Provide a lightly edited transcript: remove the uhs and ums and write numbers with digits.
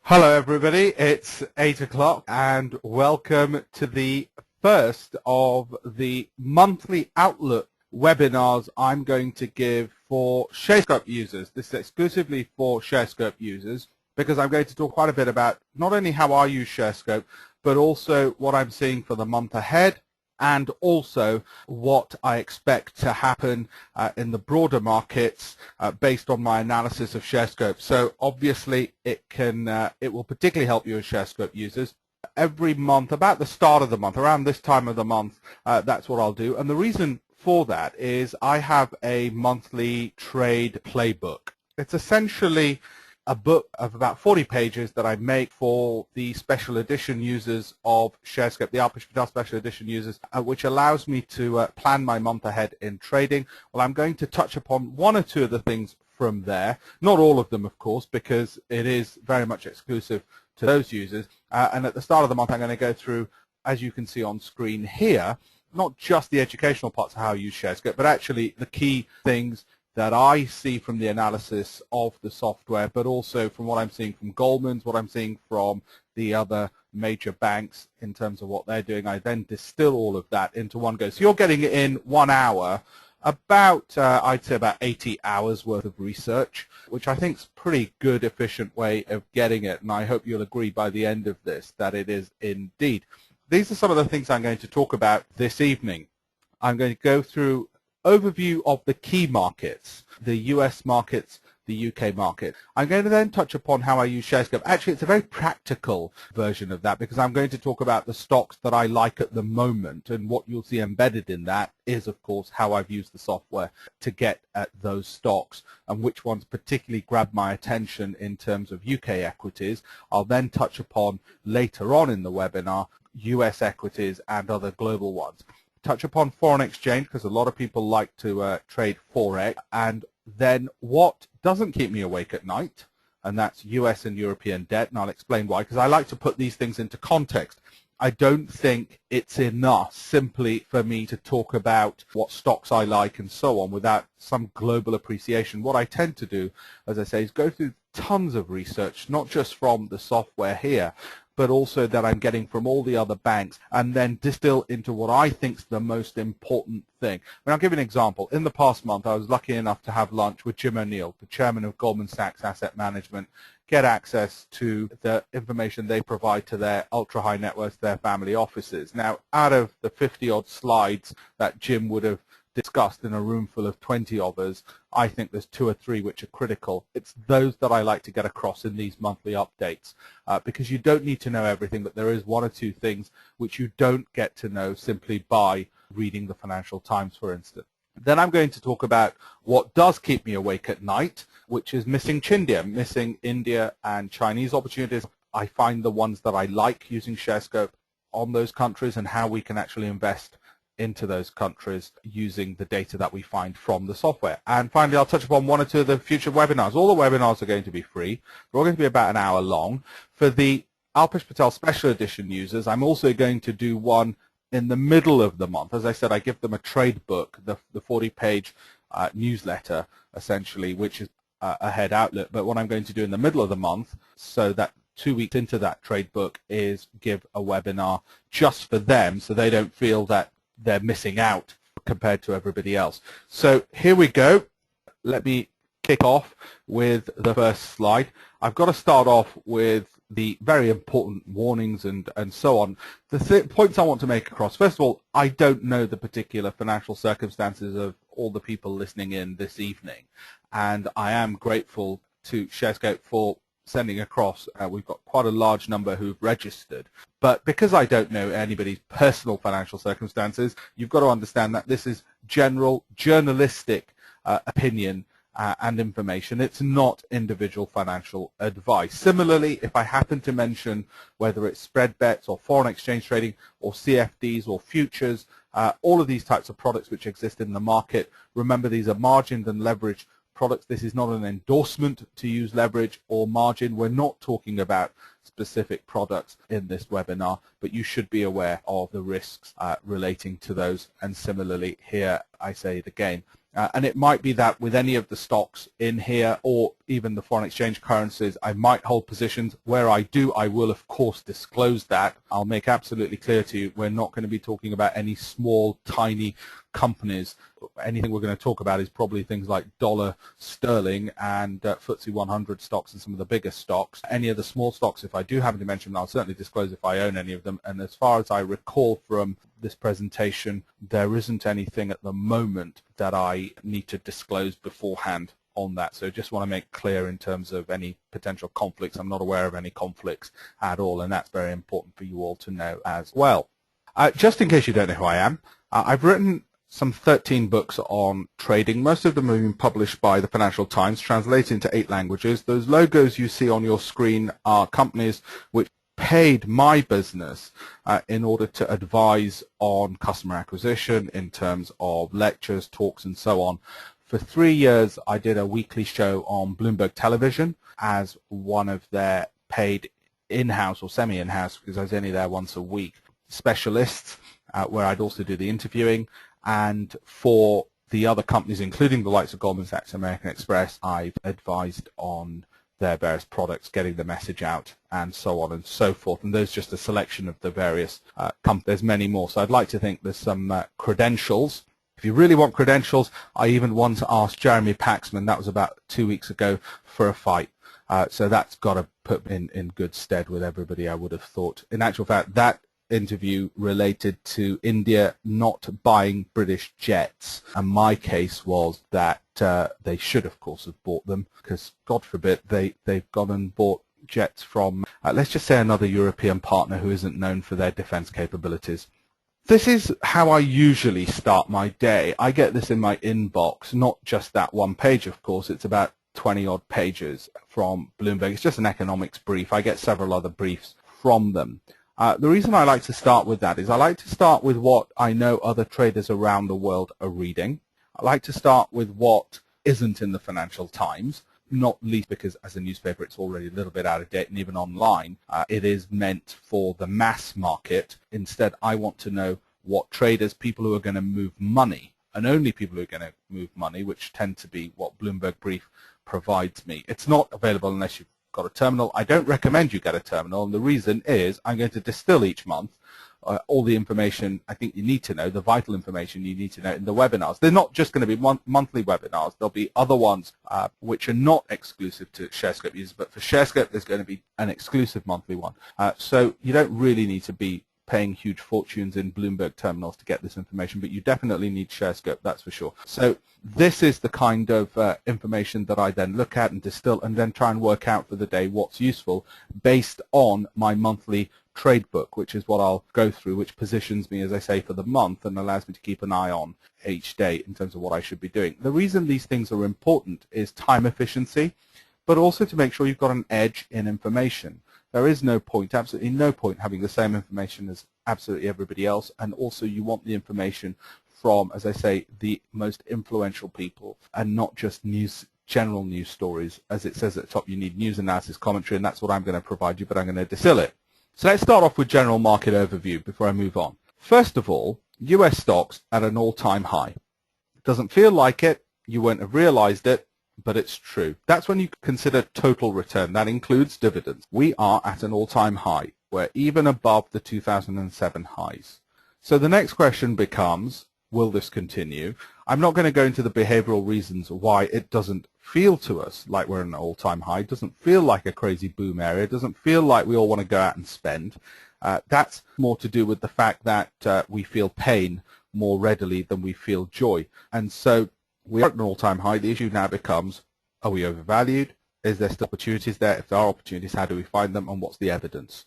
Hello everybody, it's 8 o'clock and welcome to the first of the monthly Outlook webinars I'm going to give for Sharescope users. This is exclusively for Sharescope users because I'm going to talk quite a bit about not only how I use Sharescope, but also what I'm seeing for the month ahead, and also what I expect to happen in the broader markets based on my analysis of Sharescope. So obviously it will particularly help you as Sharescope users. Every month, about the start of the month, around this time of the month, that's what I'll do. And the reason for that is I have a monthly trade playbook. It's essentially a book of about 40 pages that I make for the special edition users of Sharescope, the Alpesh Patel special edition users, which allows me to plan my month ahead in trading. Well, I'm going to touch upon one or two of the things from there, not all of them, of course, because it is very much exclusive to those users. And at the start of the month, I'm going to go through, as you can see on screen here, not just the educational parts of how I use Sharescope, but actually the key things that I see from the analysis of the software, but also from what I'm seeing from Goldman's, what I'm seeing from the other major banks in terms of what they're doing. I then distill all of that into one go. So you're getting it in 1 hour, about, I'd say about 80 hours worth of research, which I think is a pretty good, efficient way of getting it. And I hope you'll agree by the end of this that it is indeed. These are some of the things I'm going to talk about this evening. I'm going to go through overview of the key markets, the US markets, the UK market. I'm going to then touch upon how I use Sharescope. Actually, it's a very practical version of that because I'm going to talk about the stocks that I like at the moment, and what you'll see embedded in that is, of course, how I've used the software to get at those stocks and which ones particularly grab my attention in terms of UK equities. I'll then touch upon later on in the webinar US equities and other global ones. Touch upon foreign exchange because a lot of people like to trade Forex, and then what doesn't keep me awake at night, and that's US and European debt, and I'll explain why, because I like to put these things into context. I don't think it's enough simply for me to talk about what stocks I like and so on without some global appreciation. What I tend to do, as I say, is go through tons of research, not just from the software here, but also that I'm getting from all the other banks, and then distill into what I think is the most important thing. I'll give you an example. In the past month, I was lucky enough to have lunch with Jim O'Neill, the chairman of Goldman Sachs Asset Management, get access to the information they provide to their ultra-high net worth, their family offices. Now, out of the 50-odd slides that Jim would have discussed in a room full of 20 of us, I think there's 2 or 3 which are critical. It's those that I like to get across in these monthly updates because you don't need to know everything, but there is 1 or 2 things which you don't get to know simply by reading the Financial Times, for instance. Then I'm going to talk about what does keep me awake at night, which is missing Chindia, missing India and Chinese opportunities. I find the ones that I like using Sharescope on those countries and how we can actually invest into those countries using the data that we find from the software. And finally, I'll touch upon 1 or 2 of the future webinars. All the webinars are going to be free. They're all going to be about an hour long. For the Alpesh Patel Special Edition users, I'm also going to do one in the middle of the month. As I said, I give them a trade book, the 40-page newsletter, essentially, which is a head outlet. But what I'm going to do in the middle of the month, so that 2 weeks into that trade book, is give a webinar just for them so they don't feel that they're missing out compared to everybody else. So here we go. Let me kick off with the first slide. I've got to start off with the very important warnings and so on. The points I want to make across. First of all, I don't know the particular financial circumstances of all the people listening in this evening, and I am grateful to Sharescope for sending across. We've got quite a large number who've registered. But because I don't know anybody's personal financial circumstances, you've got to understand that this is general journalistic opinion and information. It's not individual financial advice. Similarly, if I happen to mention whether it's spread bets or foreign exchange trading or CFDs or futures, all of these types of products which exist in the market, remember these are margined and leveraged products. This is not an endorsement to use leverage or margin. We're not talking about specific products in this webinar, but you should be aware of the risks relating to those. And similarly here, I say it again, And it might be that with any of the stocks in here or even the foreign exchange currencies, I might hold positions. Where I do, I will of course disclose that. I'll make absolutely clear to you, we're not going to be talking about any small, tiny companies. Anything we're going to talk about is probably things like dollar, sterling, and FTSE 100 stocks and some of the biggest stocks. Any of the small stocks, if I do happen to mention them, I'll certainly disclose if I own any of them. And as far as I recall from this presentation, there isn't anything at the moment that I need to disclose beforehand on that. So just want to make clear in terms of any potential conflicts. I'm not aware of any conflicts at all, and that's very important for you all to know as well. Just in case you don't know who I am, I've written some 13 books on trading. Most of them have been published by the Financial Times, translated into 8 languages. Those logos you see on your screen are companies which paid my business in order to advise on customer acquisition in terms of lectures, talks, and so on. For 3 years, I did a weekly show on Bloomberg Television as one of their paid in-house or semi-in-house, because I was only there once a week, specialists, where I'd also do the interviewing. And for the other companies, including the likes of Goldman Sachs and American Express, I've advised on their various products, getting the message out, and so on and so forth. And there's just a selection of the various companies. There's many more. So I'd like to think there's some credentials. If you really want credentials, I even once asked Jeremy Paxman, that was about 2 weeks ago, for a fight. So that's got to put me in good stead with everybody, I would have thought. In actual fact, that interview related to India not buying British jets, and my case was that they should of course have bought them, because God forbid they've gone and bought jets from let's just say another European partner who isn't known for their defense capabilities. This is how I usually start my day. I get this in my inbox, not just that one page of course, it's about 20 odd pages from Bloomberg. It's just an economics brief. I get several other briefs from them. The reason I like to start with that is I like to start with what I know other traders around the world are reading. I like to start with what isn't in the Financial Times, not least because as a newspaper it's already a little bit out of date, and even online it is meant for the mass market. Instead, I want to know what traders, people who are going to move money, and only people who are going to move money, which tend to be what Bloomberg Brief provides me. It's not available unless you've got a terminal. I don't recommend you get a terminal, and the reason is I'm going to distill each month all the information I think you need to know, the vital information you need to know in the webinars. They're not just going to be monthly webinars. There'll be other ones which are not exclusive to Sharescope users, but for Sharescope there's going to be an exclusive monthly one. So you don't really need to be paying huge fortunes in Bloomberg terminals to get this information, but you definitely need Sharescope, that's for sure. So this is the kind of information that I then look at and distill and then try and work out for the day what's useful based on my monthly trade book, which is what I'll go through, which positions me, as I say, for the month and allows me to keep an eye on each day in terms of what I should be doing. The reason these things are important is time efficiency, but also to make sure you've got an edge in information. There is no point, absolutely no point, having the same information as absolutely everybody else, and also you want the information from, as I say, the most influential people and not just general news stories. As it says at the top, you need news analysis, commentary, and that's what I'm going to provide you, but I'm going to distill it. So let's start off with general market overview before I move on. First of all, US stocks at an all-time high. It doesn't feel like it, you won't have realized it, but it's true. That's when you consider total return. That includes dividends. We are at an all-time high. We're even above the 2007 highs. So the next question becomes, will this continue? I'm not going to go into the behavioral reasons why it doesn't feel to us like we're at an all-time high. It doesn't feel like a crazy boom area. It doesn't feel like we all want to go out and spend. That's more to do with the fact that we feel pain more readily than we feel joy. And so we're at an all-time high. The issue now becomes, are we overvalued? Is there still opportunities there? If there are opportunities, how do we find them, and what's the evidence?